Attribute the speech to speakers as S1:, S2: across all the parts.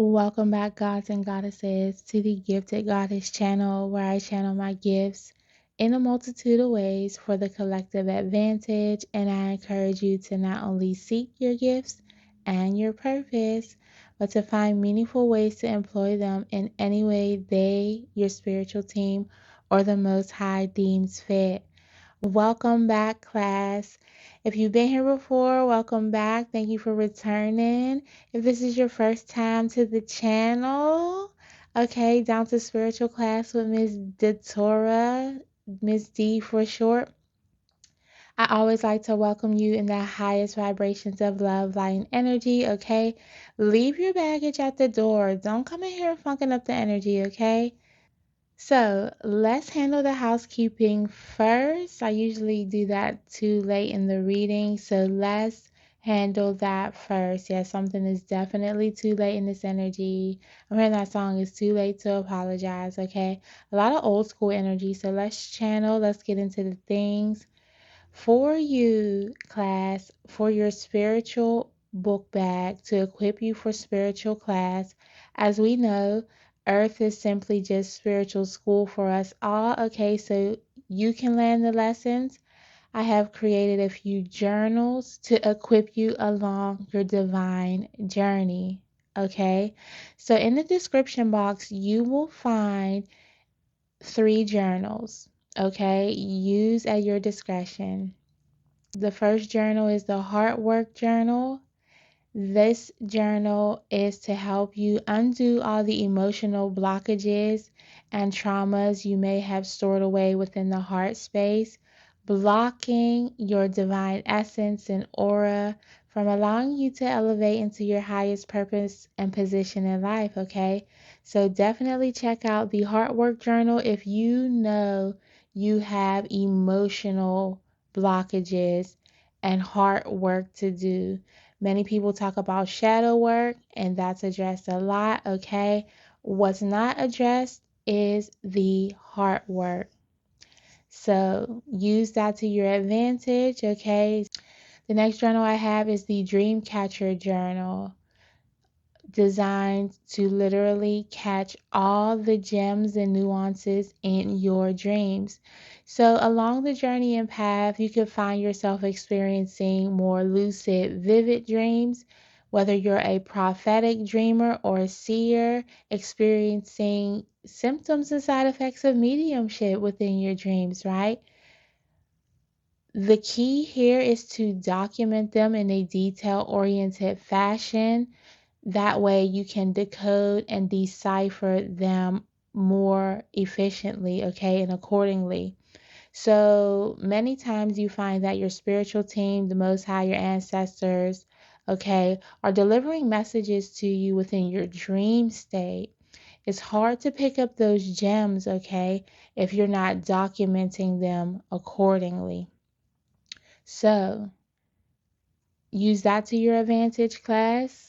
S1: Welcome back, gods and goddesses, to the Gifted Goddess channel, where I channel my gifts in a multitude of ways for the collective advantage. And I encourage you to not only seek your gifts and your purpose, but to find meaningful ways to employ them in any way your spiritual team, or the Most High deems fit. Welcome back, class. If you've been here before, welcome back. Thank you for returning. If this is your first time to the channel, okay, down to spiritual class with Miss Datora, Miss D for short. I always like to welcome you in the highest vibrations of love, light, and energy, okay? Leave your baggage at the door. Don't come in here funking up the energy, okay? So let's handle the housekeeping first. I usually do that too late in the reading. So let's handle that first. Yeah, something is definitely too late in this energy. I'm hearing that song, It's Too Late to Apologize. Okay. A lot of old school energy. So let's channel. Let's get into the things. For you, class, for your spiritual book bag to equip you for spiritual class, as we know, Earth is simply just spiritual school for us all. Okay, so you can learn the lessons. I have created a few journals to equip you along your divine journey. Okay, so in the description box, you will find 3 journals. Okay, use at your discretion. The first journal is the Heart Work Journal. This journal is to help you undo all the emotional blockages and traumas you may have stored away within the heart space, blocking your divine essence and aura from allowing you to elevate into your highest purpose and position in life, okay? So definitely check out the Heart Work Journal if you know you have emotional blockages and heart work to do. Many people talk about shadow work, and that's addressed a lot, okay? What's not addressed is the heart work. So use that to your advantage, okay? The next journal I have is the Dream Catcher Journal, designed to literally catch all the gems and nuances in your dreams. So, along the journey and path, you could find yourself experiencing more lucid, vivid dreams, whether you're a prophetic dreamer or a seer, experiencing symptoms and side effects of mediumship within your dreams, right? The key here is to document them in a detail oriented fashion. That way you can decode and decipher them more efficiently, okay, and accordingly. So many times you find that your spiritual team, the Most High, your ancestors, okay, are delivering messages to you within your dream state. It's hard to pick up those gems, okay, if you're not documenting them accordingly. So use that to your advantage, class.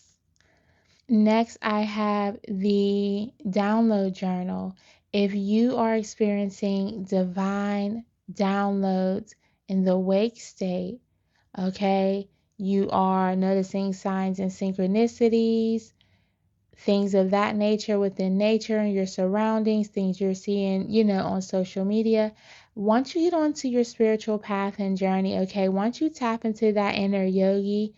S1: Next, I have the download journal. If you are experiencing divine downloads in the wake state, okay, you are noticing signs and synchronicities, things of that nature within nature and your surroundings, things you're seeing, on social media. Once you get onto your spiritual path and journey, okay, once you tap into that inner yogi,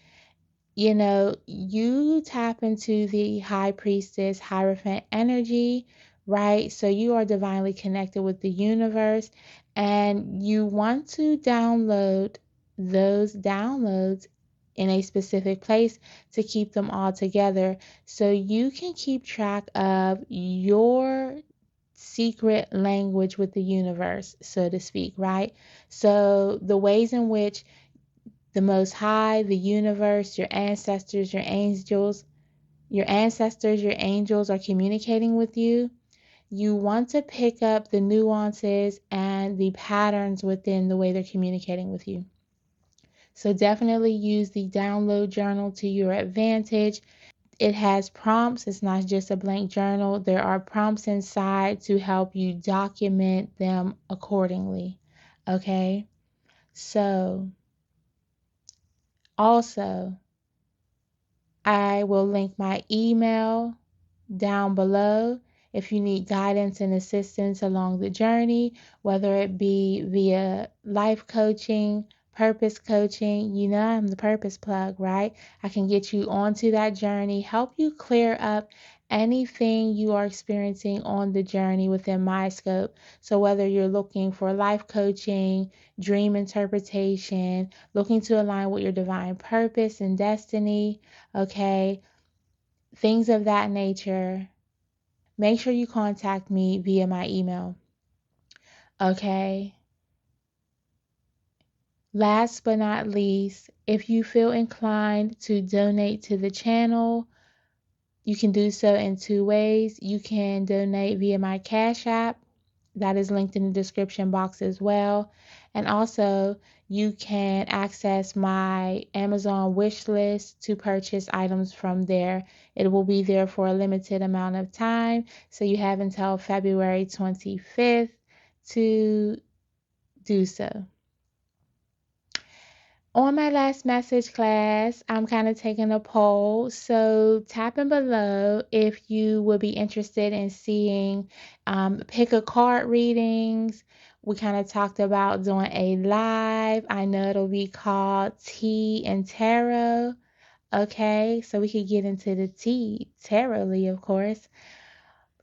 S1: you tap into the high priestess, Hierophant energy, right? So you are divinely connected with the universe, and you want to download those downloads in a specific place to keep them all together so you can keep track of your secret language with the universe, so to speak, right? So the ways in which the Most High, the universe, your ancestors, your angels are communicating with you. You want to pick up the nuances and the patterns within the way they're communicating with you. So definitely use the download journal to your advantage. It has prompts. It's not just a blank journal. There are prompts inside to help you document them accordingly. Okay? So, also, I will link my email down below if you need guidance and assistance along the journey, whether it be via life coaching, purpose coaching. You know, I'm the purpose plug, right? I can get you onto that journey, help you clear up anything you are experiencing on the journey within my scope. So whether you're looking for life coaching, dream interpretation, looking to align with your divine purpose and destiny, okay, things of that nature, make sure you contact me via my email. Okay. Last but not least, if you feel inclined to donate to the channel, you can do so in two ways. You can donate via my Cash App. That is linked in the description box as well. And also, you can access my Amazon wish list to purchase items from there. It will be there for a limited amount of time. So you have until February 25th to do so. On my last message class, I'm kind of taking a poll. So tap in below if you would be interested in seeing pick a card readings. We kind of talked about doing a live. I know it'll be called Tea and Tarot. Okay, so we could get into the tea, tarotly, of course.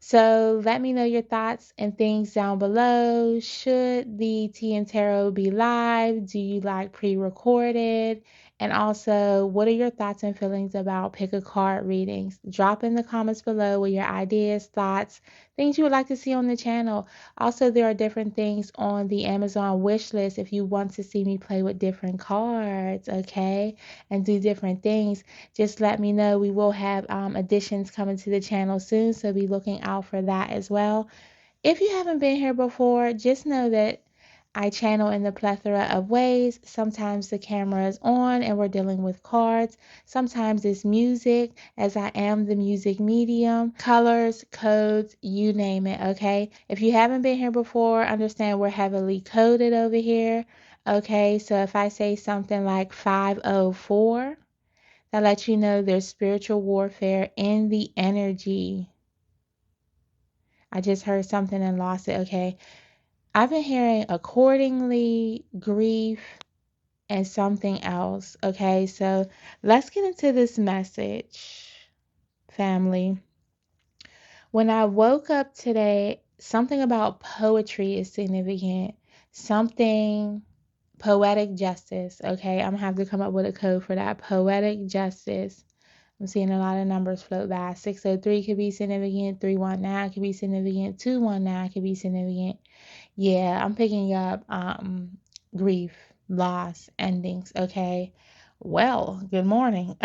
S1: So let me know your thoughts and things down below. Should the Tea and Tarot be live? Do you like pre-recorded? And also, what are your thoughts and feelings about pick a card readings? Drop in the comments below with your ideas, thoughts, things you would like to see on the channel. Also, there are different things on the Amazon wish list if you want to see me play with different cards, okay? And do different things. Just let me know. We will have additions coming to the channel soon, so be looking out for that as well. If you haven't been here before, just know that I channel in the plethora of ways. Sometimes the camera is on and we're dealing with cards. Sometimes it's music, as I am the music medium, colors, codes, you name it, okay? If you haven't been here before, understand we're heavily coded over here, okay? So if I say something like 504, that lets you know there's spiritual warfare in the energy. I just heard something and lost it. Okay. I've been hearing accordingly, grief, and something else. Okay. So let's get into this message, family. When I woke up today, something about poetry is significant. Something poetic justice. Okay. I'm going to have to come up with a code for that. Poetic justice. I'm seeing a lot of numbers float by. 603 could be significant. 319 could be significant. 219 could be significant. Yeah, I'm picking up grief, loss, endings. Okay. Well, good morning.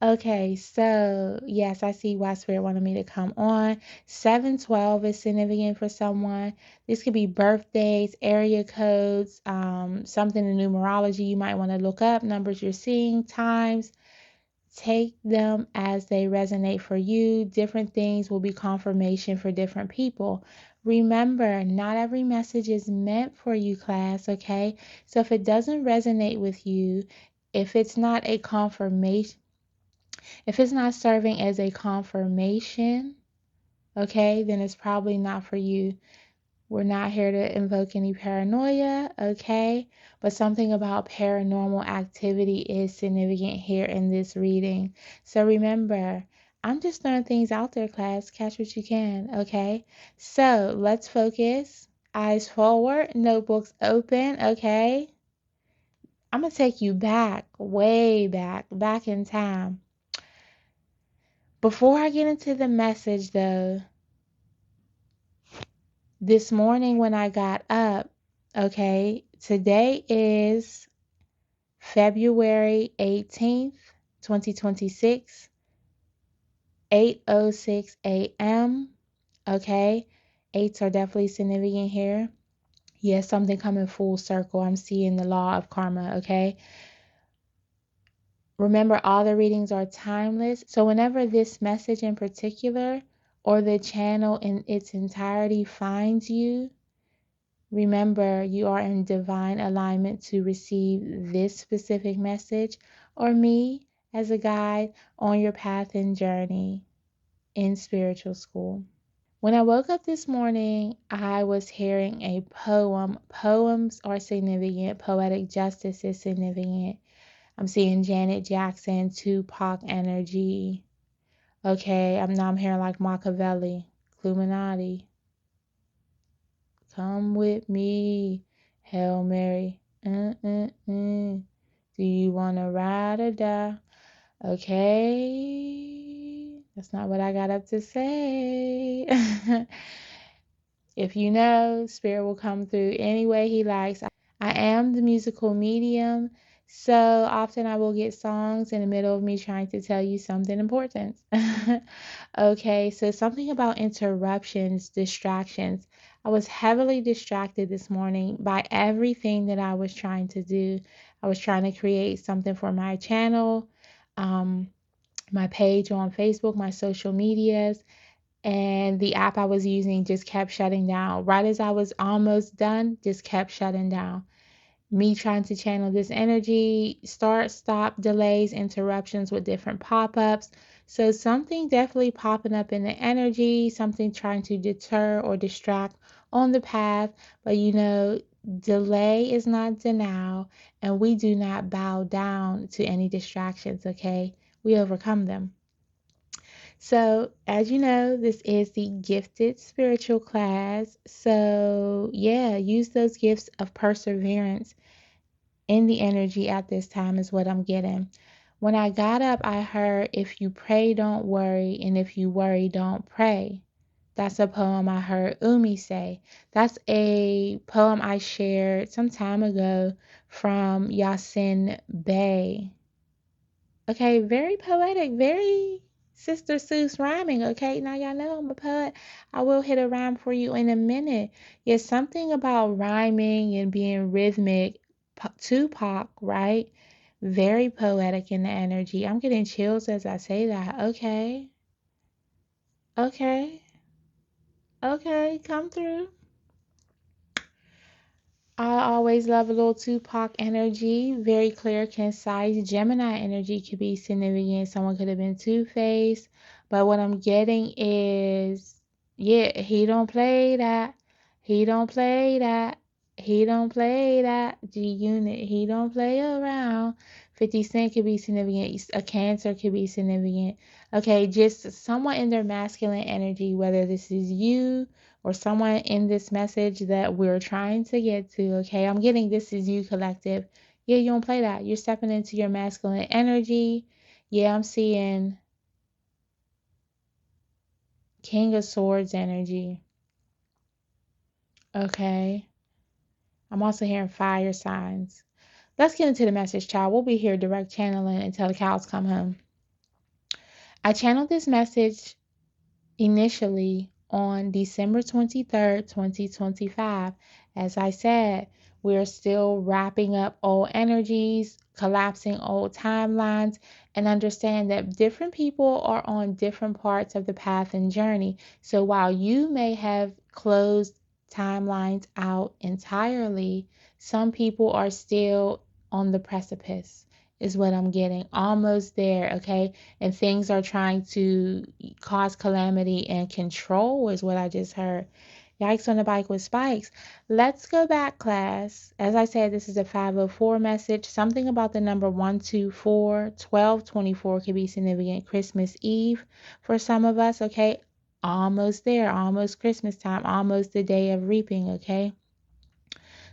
S1: Okay, so yes, I see why Spirit wanted me to come on. 712 is significant for someone. This could be birthdays, area codes, something in numerology you might want to look up, numbers you're seeing, times. Take them as they resonate for you. Different things will be confirmation for different people. Remember, not every message is meant for you, class, okay? So if it doesn't resonate with you, if it's not a confirmation, if it's not serving as a confirmation, okay, then it's probably not for you. We're not here to invoke any paranoia, okay? But something about paranormal activity is significant here in this reading. So remember, I'm just throwing things out there, class. Catch what you can, okay? So let's focus. Eyes forward, notebooks open, okay? I'm going to take you back, way back, back in time. Before I get into the message, though, this morning when I got up, okay, today is February 18th, 2026, 8:06 a.m. Okay, eights are definitely significant here. Yes, something coming full circle. I'm seeing the law of karma, okay? Remember, all the readings are timeless. So whenever this message in particular or the channel in its entirety finds you, remember, you are in divine alignment to receive this specific message or me as a guide on your path and journey. in spiritual school. When I woke up this morning, I was hearing a poem. Poems are significant, poetic justice is significant. I'm seeing Janet Jackson, Tupac energy. Okay, I'm hearing like Machiavelli, Illuminati. Come with me, Hail Mary. Do you wanna ride or die? Okay, that's not what I got up to say. If you know, Spirit will come through any way He likes. I am the musical medium, so often I will get songs in the middle of me trying to tell you something important. Okay, so something about interruptions, distractions. I was heavily distracted this morning by everything that I was trying to do. I was trying to create something for my channel, um, my page on Facebook, my social medias, and the app I was using just kept shutting down. Right as I was almost done, just kept shutting down. Me trying to channel this energy, start, stop, delays, interruptions with different pop-ups. So something definitely popping up in the energy, something trying to deter or distract on the path. But delay is not denial, and we do not bow down to any distractions, okay? We overcome them. So, as you know, this is the gifted spiritual class. So, yeah, use those gifts of perseverance in the energy at this time, is what I'm getting. When I got up, I heard, if you pray, don't worry, and if you worry, don't pray. That's a poem I heard Umi say. That's a poem I shared some time ago from Yasin Bey. Okay, very poetic, very Sister Seuss rhyming. Okay, now y'all know I'm a poet. I will hit a rhyme for you in a minute. Yes, something about rhyming and being rhythmic. Tupac, right? Very poetic in the energy. I'm getting chills as I say that. Okay, okay, okay, come through. I always love a little Tupac energy, very clear, concise. Gemini energy could be significant. Someone could have been two-faced, but what I'm getting is, yeah, he don't play that. He don't play that. He don't play that. G Unit, he don't play around. 50 Cent could be significant. A Cancer could be significant. Okay, just someone in their masculine energy, whether this is you or someone in this message that we're trying to get to, okay? I'm getting this is you collective. Yeah, you don't play that. You're stepping into your masculine energy. Yeah, I'm seeing King of Swords energy. Okay. I'm also hearing fire signs. Let's get into the message, child. We'll be here direct channeling until the cows come home. I channeled this message initially on December 23rd, 2025. As I said, we're still wrapping up old energies, collapsing old timelines, and understand that different people are on different parts of the path and journey. So while you may have closed timelines out entirely, some people are still on the precipice. Is what I'm getting. Almost there, okay? And things are trying to cause calamity and control, is what I just heard. Yikes on the bike with spikes. Let's go back, class. As I said, this is a 504 message. Something about the number 124, 1224 could be significant. Christmas Eve for some of us, okay? Almost there, almost Christmas time, almost the day of reaping, okay?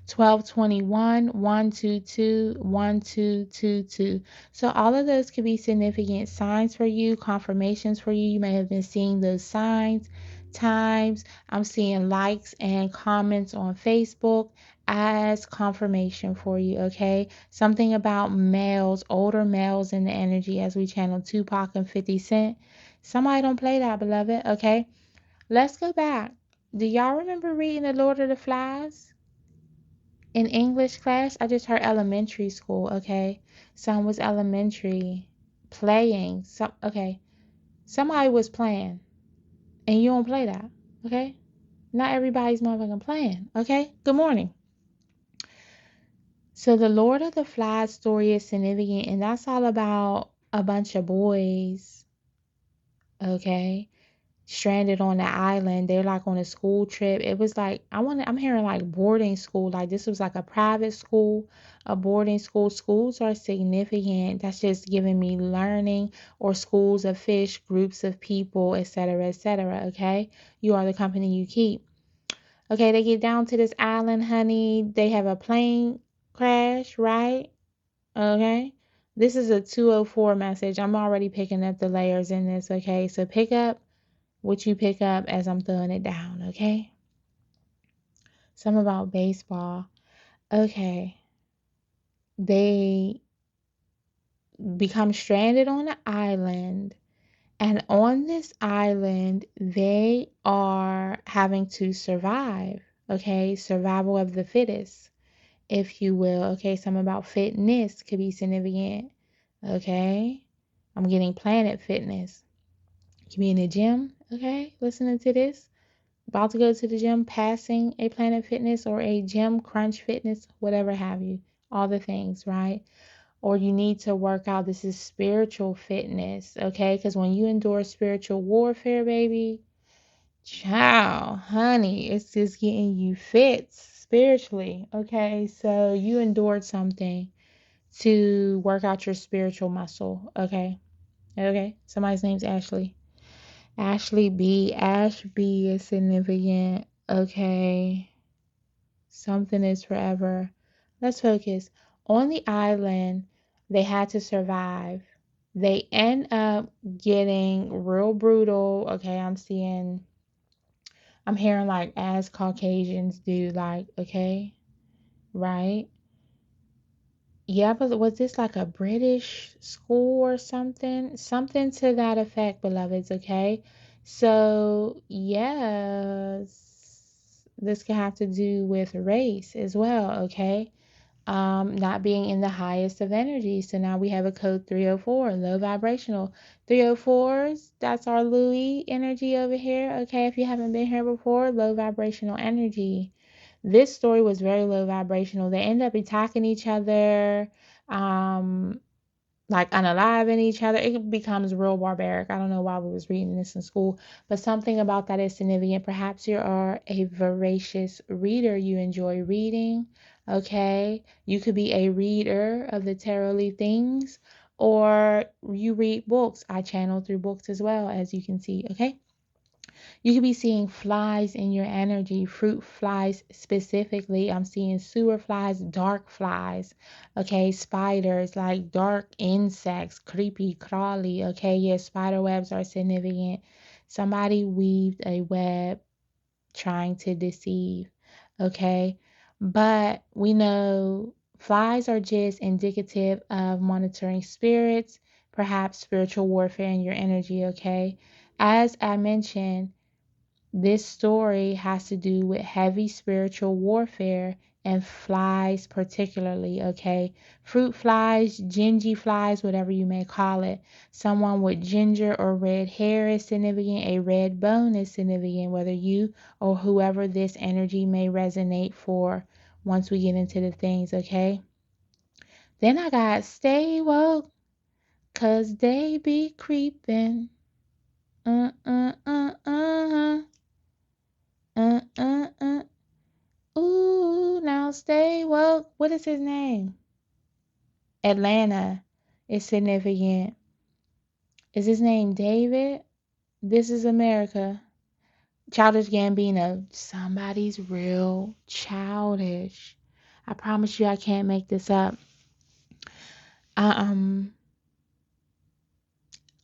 S1: 1221, 122, 1222. So all of those could be significant signs for you, confirmations for you. You may have been seeing those signs, times. I'm seeing likes and comments on Facebook as confirmation for you, okay? Something about males, older males in the energy as we channel Tupac and 50 Cent. Somebody don't play that, beloved, okay? Let's go back. Do y'all remember reading The Lord of the Flies? In English class, I just heard elementary school, okay? Some was elementary. Playing. Okay. Somebody was playing. And you don't play that, okay? Not everybody's motherfucking playing, okay? Good morning. So the Lord of the Flies story is significant, and that's all about a bunch of boys, okay? stranded on the island. They're like on a school trip. It was like I'm hearing like boarding school. Like this was like a private school, a boarding school. Schools are significant. That's just giving me learning, or schools of fish, groups of people, etc., etc. Okay? You are the company you keep. Okay, they get down to this island, honey. They have a plane crash, right? Okay. This is a 204 message. I'm already picking up the layers in this, okay? So pick up what you pick up as I'm throwing it down, okay? Some about baseball. Okay. They become stranded on an island, and on this island, they are having to survive, okay? Survival of the fittest, if you will, okay? Some about fitness could be significant, okay? I'm getting planet fitness. You can be in the gym, okay? Listening to this. About to go to the gym, passing a Planet Fitness or a gym crunch fitness, whatever have you, all the things, right? Or you need to work out. This is spiritual fitness, okay? Because when you endure spiritual warfare, baby, child, honey, it's just getting you fit spiritually, okay? So you endured something to work out your spiritual muscle, okay? Okay, somebody's name's Ashley. Ashley B. Ash B is significant. Okay. Something is forever. Let's focus. On the island, they had to survive. They end up getting real brutal. Okay, I'm hearing like as Caucasians do, like, okay, right? Yeah, but was this like a British school or something? Something to that effect, beloveds, okay? So, yes, this could have to do with race as well, okay? Not being in the highest of energy. So now we have a code 304, low vibrational. 304s, that's our Louis energy over here, okay? If you haven't been here before, low vibrational energy. This story was very low vibrational. They end up attacking each other, um, like unaliving each other. It becomes real barbaric. I don't know why we was reading this in school, but something about that is significant. Perhaps you are a voracious reader. You enjoy reading. Okay. You could be a reader of the tarot things, or you read books. I channel through books as well, as you can see. Okay. You could be seeing flies in your energy, fruit flies specifically. I'm seeing sewer flies, dark flies, okay, spiders, like dark insects, creepy, crawly, okay, yes, spider webs are significant. Somebody weaved a web trying to deceive, okay, but we know flies are just indicative of monitoring spirits, perhaps spiritual warfare in your energy, okay. As I mentioned, this story has to do with heavy spiritual warfare and flies, particularly, okay? Fruit flies, gingy flies, whatever you may call it. Someone with ginger or red hair is significant. A red bone is significant, whether you or whoever this energy may resonate for once we get into the things, okay? Then I got stay woke, 'cause they be creeping. Uh, uh, uh, uh, uh, uh, uh. Ooh, now stay woke. What is his name? Atlanta is significant. Is his name David? This is America. Childish Gambino. Somebody's real childish. I promise you I can't make this up. Um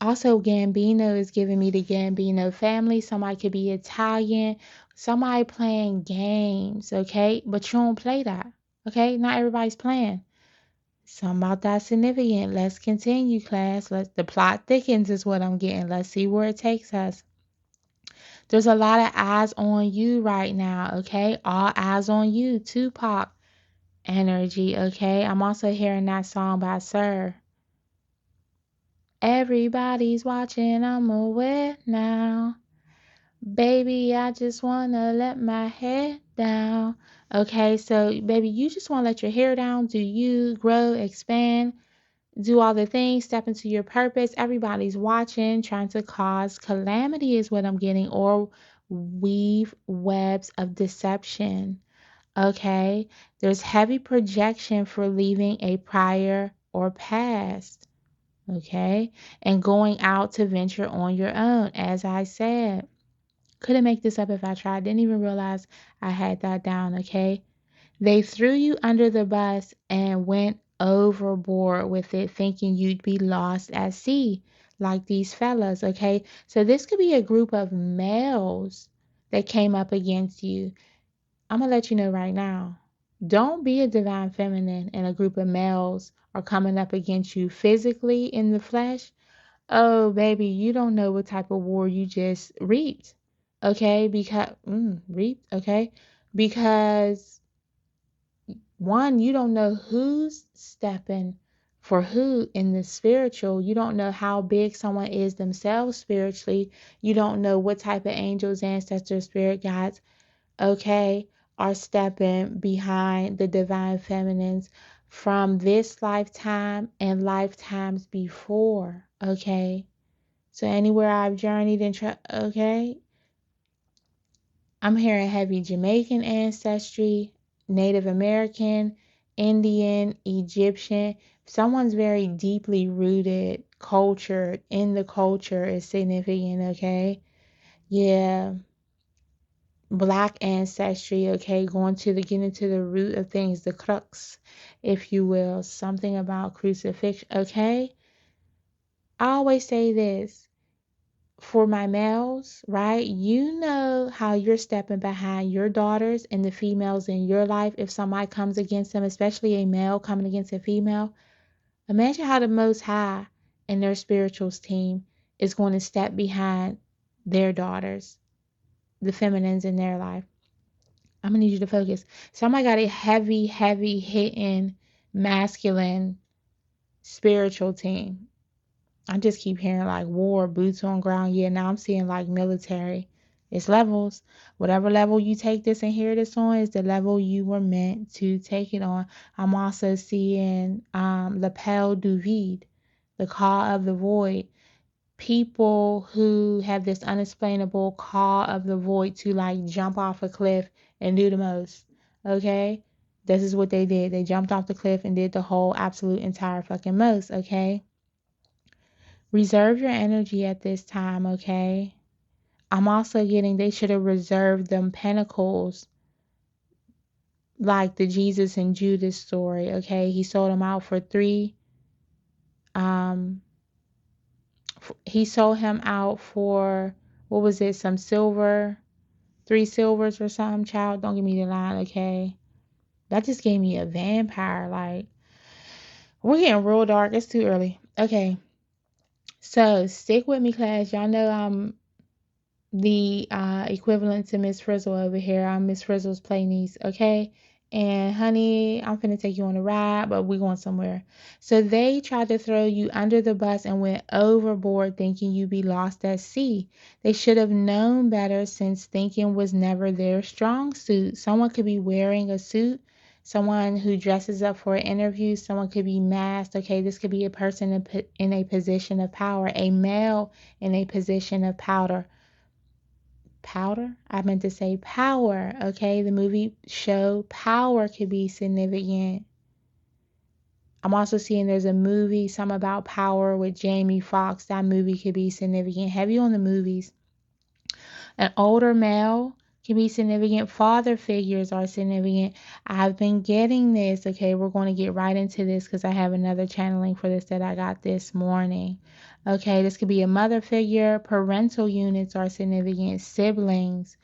S1: Also Gambino is giving me the Gambino family. Somebody could be Italian. Somebody playing games, okay? But you don't play that. Okay? Not everybody's playing. Something about that significant. Let's continue, class. The plot thickens is what I'm getting. Let's see where it takes us. There's a lot of eyes on you right now, okay? All eyes on you. Tupac energy, okay? I'm also hearing that song by Sir. Everybody's watching, I'm aware now. Baby, I just wanna let my head down. Okay, so baby, you just wanna let your hair down. Do you grow, expand? do all the things, step into your purpose. Everybody's watching, trying to cause calamity is what I'm getting, or weave webs of deception. Okay? There's heavy projection for leaving a prior or past. Okay? And going out to venture on your own, as I said. Couldn't make this up if I tried. Didn't even realize I had that down, okay? They threw you under the bus and went overboard with it, thinking you'd be lost at sea, like these fellas, okay? So this could be a group of males that came up against you. I'm gonna let you know right now. Don't be a divine feminine and a group of males are coming up against you physically in the flesh. Oh, baby, you don't know what type of war you just reaped. Okay? Because, reaped, okay? Because, one, you don't know who's stepping for who in the spiritual. You don't know how big someone is themselves spiritually. You don't know what type of angels, ancestors, spirit guides, okay, are stepping behind the divine feminines from this lifetime and lifetimes before, okay? So anywhere I've journeyed and okay, I'm hearing heavy Jamaican ancestry, Native American, Indian, Egyptian. Someone's very deeply rooted, cultured in the culture is significant, okay? Yeah, black ancestry, okay, going to the getting to the root of things, the crux, if you will, something about crucifixion, okay? I always say this. For my males, right? You know how you're stepping behind your daughters and the females in your life if somebody comes against them, especially a male coming against a female. Imagine how the Most High and their spirituals team is going to step behind their daughters, the feminines in their life. I'm gonna need you to focus. Somebody got a heavy, heavy hitting masculine spiritual team. I just keep hearing like war, boots on ground. Yeah, now I'm seeing like military. It's levels. Whatever level you take this and hear this on is the level you were meant to take it on. I'm also seeing Lapel du Vide, the call of the void. People who have this unexplainable call of the void to like jump off a cliff and do the most. Okay? This is what they did. They jumped off the cliff and did the whole absolute entire fucking most. Okay? Reserve your energy at this time, okay? I'm also getting they should have reserved them pentacles like the Jesus and Judas story, okay? He sold them out for um he sold him out for what was it, some silver, 3 silvers or something, child. Don't give me the line, okay? That just gave me a vampire, like we're getting real dark. It's too early. Okay. So stick with me, class. Y'all know I'm the equivalent to Miss Frizzle over here. I'm Miss Frizzle's play niece, okay? And honey, I'm finna take you on a ride, but we going somewhere. So they tried to throw you under the bus and went overboard thinking you'd be lost at sea. They should have known better since thinking was never their strong suit. Someone could be wearing a suit, someone who dresses up for an interview, someone could be masked, okay? This could be a person in a position of power, a male in a position of powder. I meant to say power, okay? The movie show Power could be significant. I'm also seeing there's a movie, some about power with Jamie Foxx. That movie could be significant. Heavy on the movies. An older male can be significant. Father figures are significant. I've been getting this, okay? We're going to get right into this because I have another channeling for this that I got this morning. Okay, this could be a mother figure. Parental units are significant. Siblings.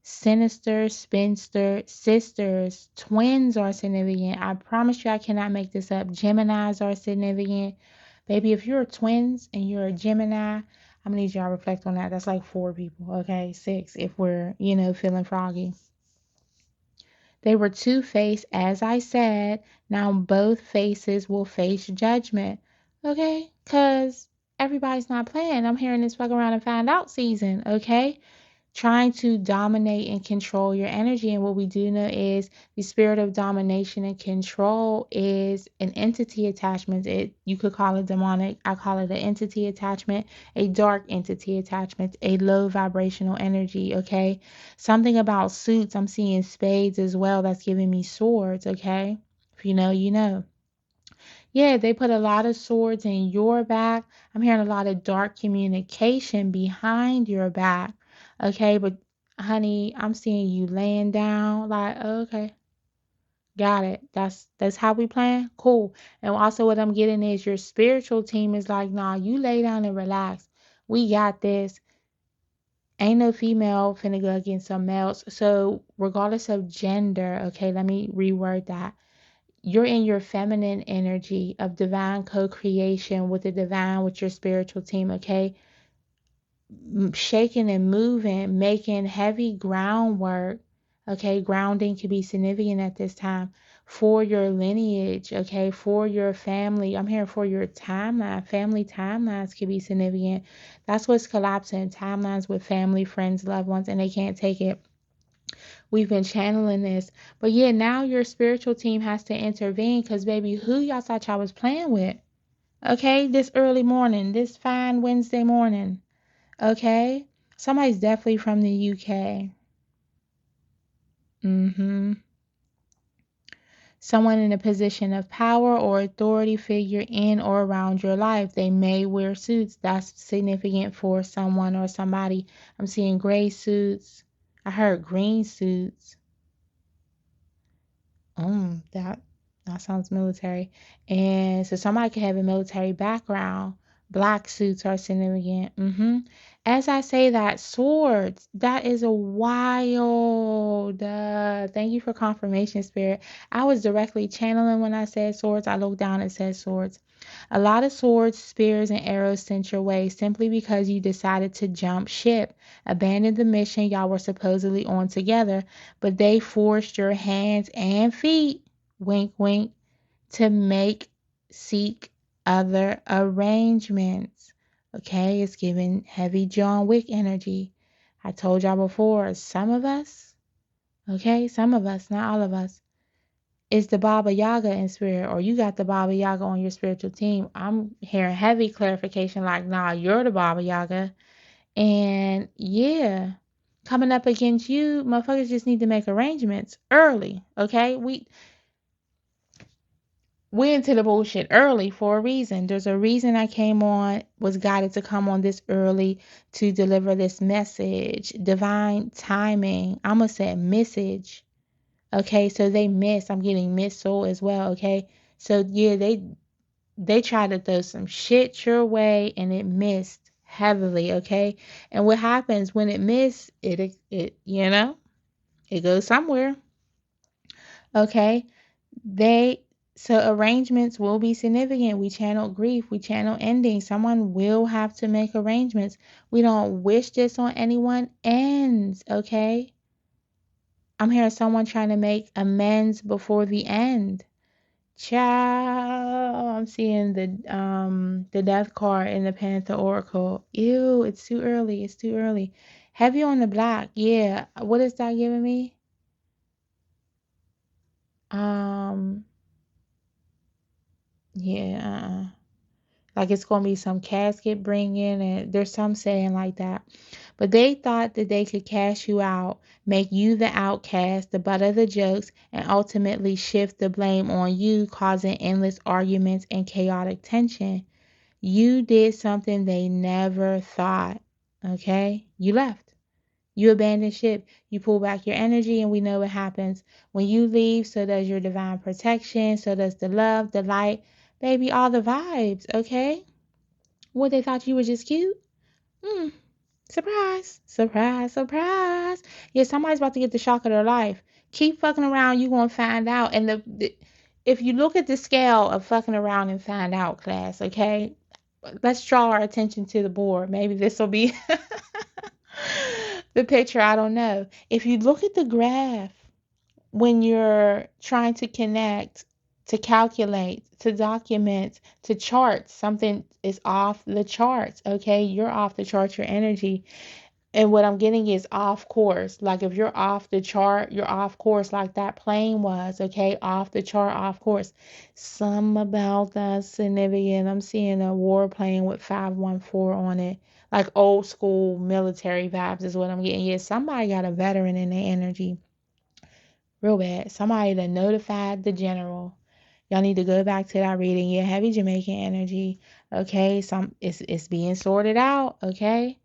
S1: Sinister, spinster, sisters, twins are significant. I promise you I cannot make this up. Geminis are significant. Baby, if you're twins and you're a Gemini, I'm gonna need y'all to reflect on that. That's like 4 people, okay? 6 if we're, feeling froggy. They were two-faced, as I said. Now both faces will face judgment, okay? Because everybody's not playing. I'm hearing this fuck around and find out season, okay? trying to dominate and control your energy. And what we do know is the spirit of domination and control is an entity attachment. You could call it demonic. I call it an entity attachment, a dark entity attachment, a low vibrational energy. Okay. Something about suits. I'm seeing spades as well. That's giving me swords. Okay. If you know, you know. Yeah, they put a lot of swords in your back. I'm hearing a lot of dark communication behind your back. Okay, but honey, I'm seeing you laying down like, okay, got it. That's how we playing? Cool. And also what I'm getting is your spiritual team is like, nah, you lay down and relax. We got this. Ain't no female finna go against some males. So regardless of gender, okay, let me reword that. You're in your feminine energy of divine co-creation with the divine, with your spiritual team, okay? Shaking and moving, making heavy groundwork, okay? Grounding could be significant at this time for your lineage, okay? For your family. I'm hearing for your timeline. Family timelines could be significant. That's what's collapsing, timelines with family, friends, loved ones, and they can't take it. We've been channeling this. But yeah, now your spiritual team has to intervene because, baby, who y'all thought y'all was playing with? Okay, this early morning, this fine Wednesday morning. Okay, somebody's definitely from the UK. Someone in a position of power or authority figure in or around your life. They may wear suits. That's significant for someone or somebody. I'm seeing gray suits. I heard green suits. That sounds military. And so somebody could have a military background. Black suits are significant. As I say that, swords, that is a wild. Thank you for confirmation, Spirit. I was directly channeling when I said swords. I looked down and said swords. A lot of swords, spears, and arrows sent your way simply because you decided to jump ship, abandon the mission y'all were supposedly on together, but they forced your hands and feet, wink, wink, to seek other arrangements. Okay, it's giving heavy John Wick energy. I told y'all before, some of us, okay, some of us, not all of us, is the Baba Yaga in spirit, or you got the Baba Yaga on your spiritual team. I'm hearing heavy clarification like, nah, you're the Baba Yaga. And yeah, coming up against you, motherfuckers just need to make arrangements early, okay? We into the bullshit early for a reason. There's a reason I came on, was guided to come on this early to deliver this message. Divine timing. I'm going to say message. Okay, so they miss. I'm getting missile as well. Okay, so yeah, they tried to throw some shit your way and it missed heavily. Okay, and what happens when it missed? It it goes somewhere. Okay, they so arrangements will be significant. We channel grief. We channel ending. Someone will have to make arrangements. We don't wish this on anyone. Ends. Okay. I'm hearing someone trying to make amends before the end. Ciao. I'm seeing the death card in the Panther Oracle. Ew, it's too early. It's too early. Heavy on the black. Yeah. What is that giving me? Um, yeah. Like it's gonna be some casket bringing, and there's some saying like that. But they thought that they could cash you out, make you the outcast, the butt of the jokes, and ultimately shift the blame on you, causing endless arguments and chaotic tension. You did something they never thought. Okay? You left. You abandoned ship. You pull back your energy, and we know what happens. When you leave, so does your divine protection, so does the love, the light, baby, all the vibes, okay? What, they thought you were just cute? Hmm. Surprise. Surprise. Surprise. Yeah, somebody's about to get the shock of their life. Keep fucking around, you gonna find out. And if you look at the scale of fucking around and find out, class, okay? Let's draw our attention to the board. Maybe this will be the picture. I don't know. If you look at the graph when you're trying to connect, to calculate, to document, to chart, something is off the charts, okay? You're off the charts, your energy. And what I'm getting is off course. Like if you're off the chart, you're off course like that plane was, okay? Off the chart, off course. Some about that significant. I'm seeing a warplane with 514 on it. Like old school military vibes is what I'm getting. Yeah, somebody got a veteran in their energy. Real bad. Somebody that notified the general. Y'all need to go back to that reading. Yeah, heavy Jamaican energy. Okay, it's being sorted out, okay?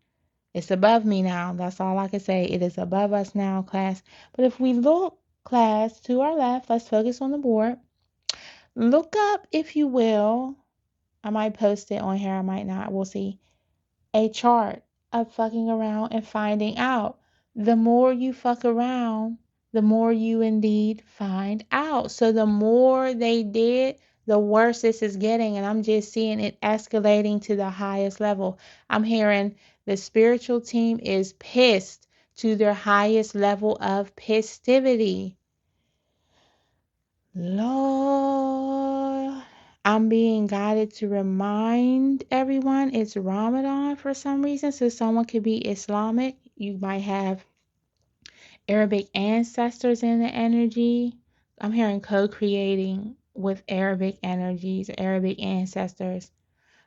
S1: It's above me now. That's all I can say. It is above us now, class. But if we look, class, to our left, let's focus on the board. Look up, if you will. I might post it on here. I might not. We'll see. A chart of fucking around and finding out. The more you fuck around, the more you indeed find out. So the more they did, the worse this is getting. And I'm just seeing it escalating to the highest level. I'm hearing the spiritual team is pissed to their highest level of pistivity. Lord, I'm being guided to remind everyone it's Ramadan for some reason. So someone could be Islamic. You might have Arabic ancestors in the energy. I'm hearing co-creating with Arabic energies, Arabic ancestors.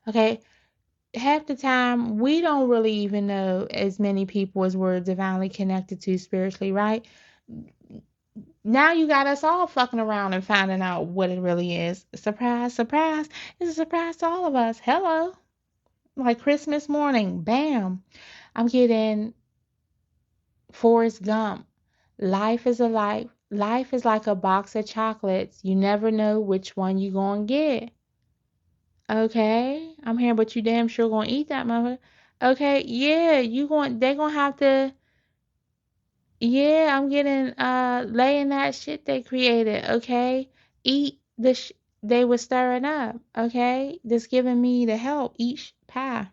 S1: Okay, half the time we don't really even know as many people as we're divinely connected to spiritually, right? Now you got us all fucking around and finding out what it really is. Surprise, surprise. It's a surprise to all of us. Hello. Like Christmas morning. Bam. I'm getting Forrest Gump. Life is a life. Life is like a box of chocolates. You never know which one you gonna get. Okay. I'm here, but you damn sure gonna eat that mother. Okay, yeah, they gonna have to. Yeah, I'm getting laying that shit they created, okay? Eat they were stirring up, okay? Just giving me the help. Eat pie.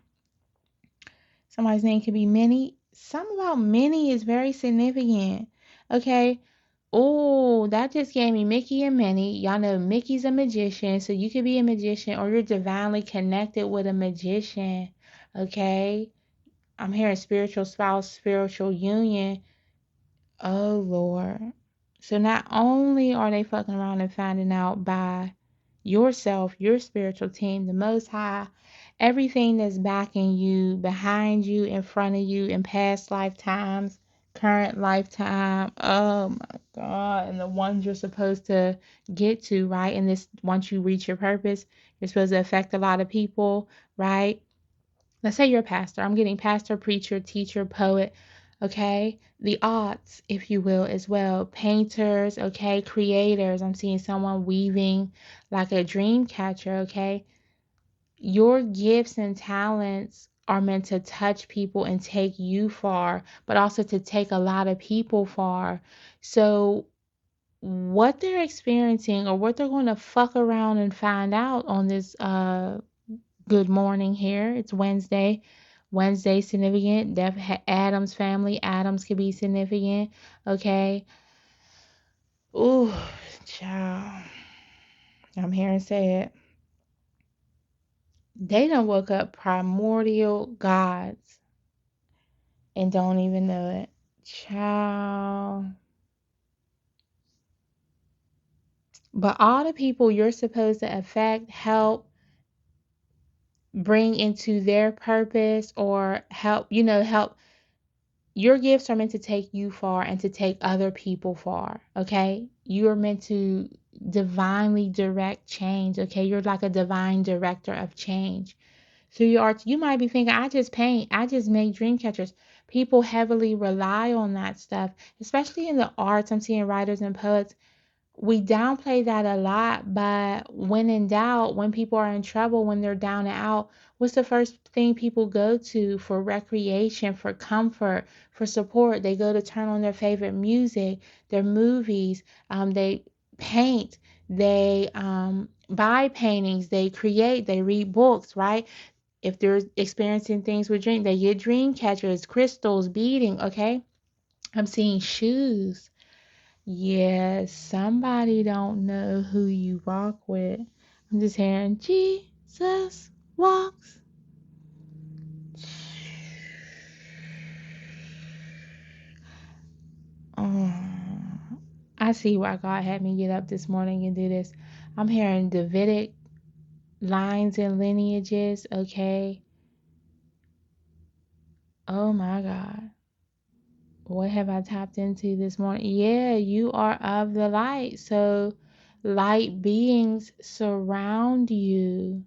S1: Somebody's name could be Minnie. Something about Minnie is very significant. Okay. Oh, that just gave me Mickey and Minnie. Y'all know Mickey's a magician, so you could be a magician or you're divinely connected with a magician. Okay. I'm hearing spiritual spouse, spiritual union. Oh Lord. So not only are they fucking around and finding out by yourself, your spiritual team, the Most High, everything that's backing you, behind you, in front of you, in past lifetimes, current lifetime. Oh my God. And the ones you're supposed to get to, right? And this, once you reach your purpose, you're supposed to affect a lot of people, right? Let's say you're a pastor. I'm getting pastor, preacher, teacher, poet, okay? The arts, if you will, as well. Painters, okay? Creators. I'm seeing someone weaving like a dream catcher, okay? Your gifts and talents are meant to touch people and take you far, but also to take a lot of people far. So, what they're experiencing or what they're going to fuck around and find out on this good morning here. It's Wednesday. Wednesday significant. Adam's family. Adams could be significant. Okay. Ooh, child. I'm hearing say it. They done woke up primordial gods and don't even know it. Child. But all the people you're supposed to affect, help, bring into their purpose or help, help. Your gifts are meant to take you far and to take other people far, okay? You are meant to divinely direct change, okay? You're like a divine director of change. So you might be thinking, I just paint, I just make dream catchers. People heavily rely on that stuff, especially in the arts. I'm seeing writers and poets, we downplay that a lot, but when in doubt, when people are in trouble, when they're down and out, what's the first thing people go to for recreation, for comfort, for support? They go to turn on their favorite music, their movies, they paint, they buy paintings, they create, they read books, right? If they're experiencing things with dream, they get dream catchers, crystals, beading, okay? I'm seeing shoes. Yeah, somebody don't know who you walk with. I'm just hearing Jesus walks. I see why God had me get up this morning and do this. I'm hearing Davidic lines and lineages, okay? Oh my God. What have I tapped into this morning? Yeah, you are of the light. So light beings surround you.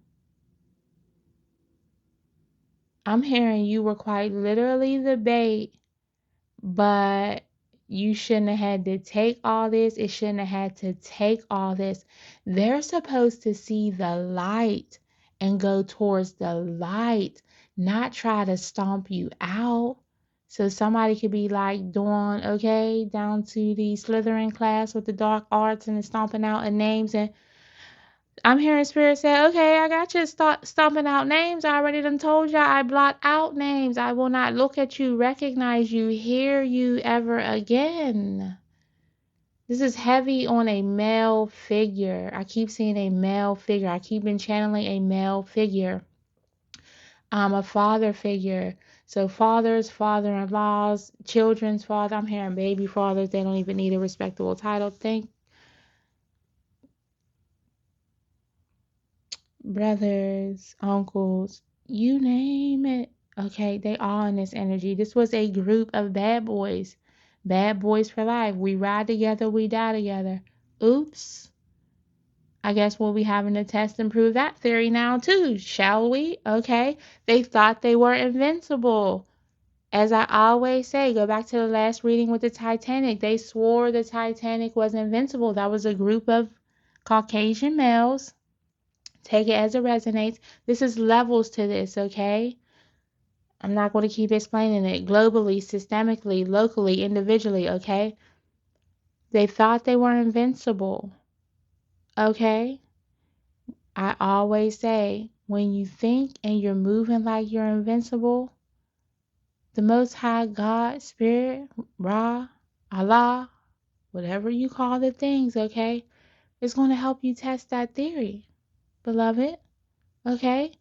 S1: I'm hearing you were quite literally the bait, but you shouldn't have had to take all this. It shouldn't have had to take all this. They're supposed to see the light and go towards the light, not try to stomp you out. So somebody could be like doing, okay, down to the Slytherin class with the dark arts and the stomping out of names. And I'm hearing Spirit say, okay, I got you stomping out names. I already done told y'all I blot out names. I will not look at you, recognize you, hear you ever again. This is heavy on a male figure. I keep seeing a male figure. I keep been channeling a male figure. A father figure. So fathers, father-in-laws, children's father. I'm hearing baby fathers. They don't even need a respectable title. Thank brothers, uncles, you name it. Okay, they all in this energy. This was a group of bad boys for life. We ride together, we die together. Oops. I guess we'll be having to test and prove that theory now too, shall we? Okay. They thought they were invincible. As I always say, go back to the last reading with the Titanic. They swore the Titanic was invincible. That was a group of Caucasian males. Take it as it resonates. This is levels to this, okay? I'm not going to keep explaining it. Globally, systemically, locally, individually, okay? They thought they were invincible, okay? I always say, when you think and you're moving like you're invincible, the Most High God, Spirit, Ra, Allah, whatever you call the things, okay, is going to help you test that theory, beloved, okay?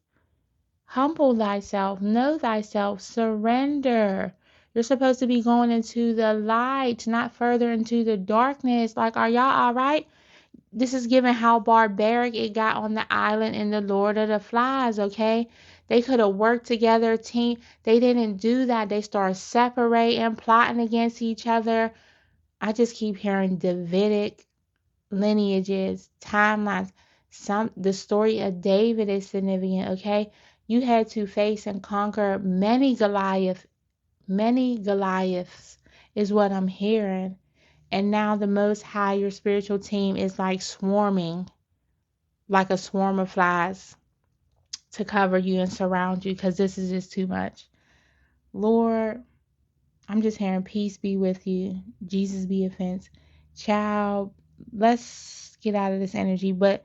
S1: Humble thyself, know thyself, surrender. You're supposed to be going into the light, not further into the darkness. Like, are y'all all right? This is given how barbaric it got on the island in the Lord of the Flies, okay? They could have worked together, team. They didn't do that. They started separating, plotting against each other. I just keep hearing Davidic lineages, timelines. The story of David is significant, okay? You had to face and conquer many Goliaths is what I'm hearing. And now the most high, your spiritual team is like swarming, like a swarm of flies to cover you and surround you because this is just too much. Lord, I'm just hearing peace be with you. Jesus be a fence. Child, let's get out of this energy. But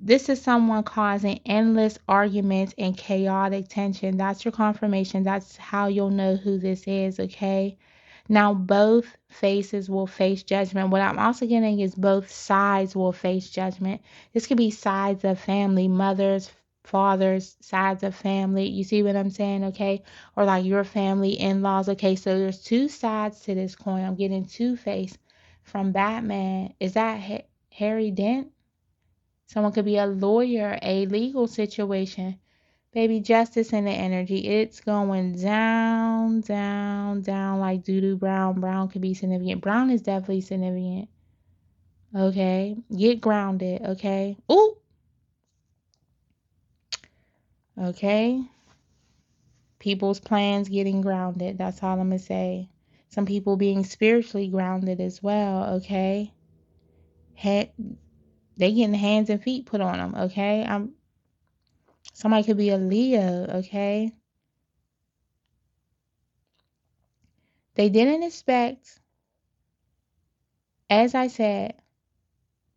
S1: this is someone causing endless arguments and chaotic tension. That's your confirmation. That's how you'll know who this is, okay? Now, both faces will face judgment. What I'm also getting is both sides will face judgment. This could be sides of family, mothers, fathers, sides of family. You see what I'm saying, okay? Or like your family, in-laws, okay? So there's two sides to this coin. I'm getting two-face from Batman. Is that Harry Dent? Someone could be a lawyer, a legal situation. Baby, justice in the energy. It's going down, down, down like doo-doo brown. Brown could be significant. Brown is definitely significant. Okay? Get grounded, okay? Ooh! Okay? People's plans getting grounded. That's all I'm going to say. Some people being spiritually grounded as well, okay? They getting hands and feet put on them, okay? Somebody could be a Leo, okay? They didn't expect, as I said,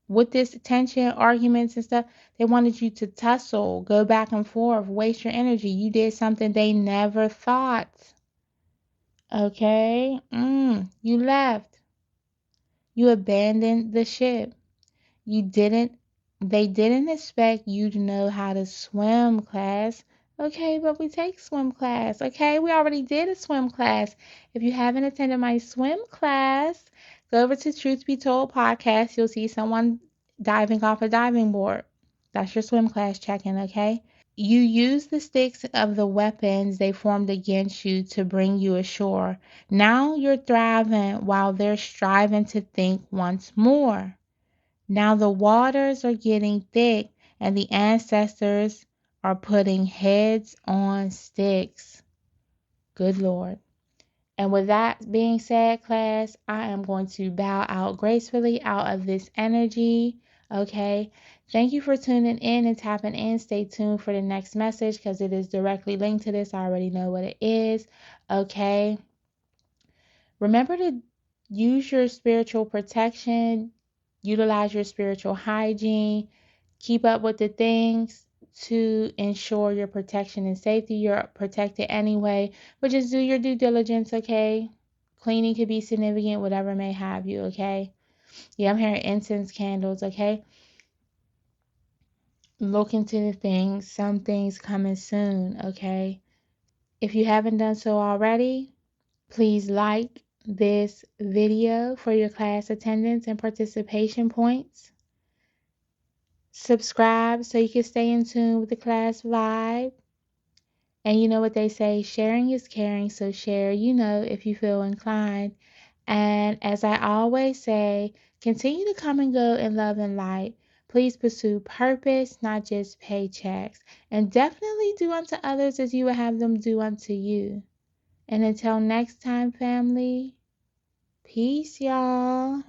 S1: with this tension, arguments and stuff, they wanted you to tussle, go back and forth, waste your energy. You did something they never thought. Okay? You left. You abandoned the ship. You didn't, they didn't expect you to know how to swim, class. Okay, but we take swim class. Okay, we already did a swim class. If you haven't attended my swim class, Go over to Truth Be Told podcast. You'll see someone diving off a diving board. That's your swim class check-in, okay? You use the sticks of the weapons they formed against you to bring you ashore. Now you're thriving while they're striving to think once more. Now the waters are getting thick and the ancestors are putting heads on sticks. Good Lord. And with that being said, class, I am going to bow out gracefully out of this energy. Okay. Thank you for tuning in and tapping in. Stay tuned for the next message because it is directly linked to this. I already know what it is. Okay. Remember to use your spiritual protection, utilize your spiritual hygiene, keep up with the things to ensure your protection and safety. You're protected anyway, but just do your due diligence, okay? Cleaning could be significant, whatever may have you, okay? Yeah, I'm hearing incense candles, okay? Look into the things. Some things coming soon, okay? If you haven't done so already, please like this video for your class attendance and participation points. Subscribe so you can stay in tune with the class vibe. And you know what they say, sharing is caring, so share, if you feel inclined. And as I always say, continue to come and go in love and light. Please pursue purpose, not just paychecks. And definitely do unto others as you would have them do unto you. And until next time, family, peace, y'all.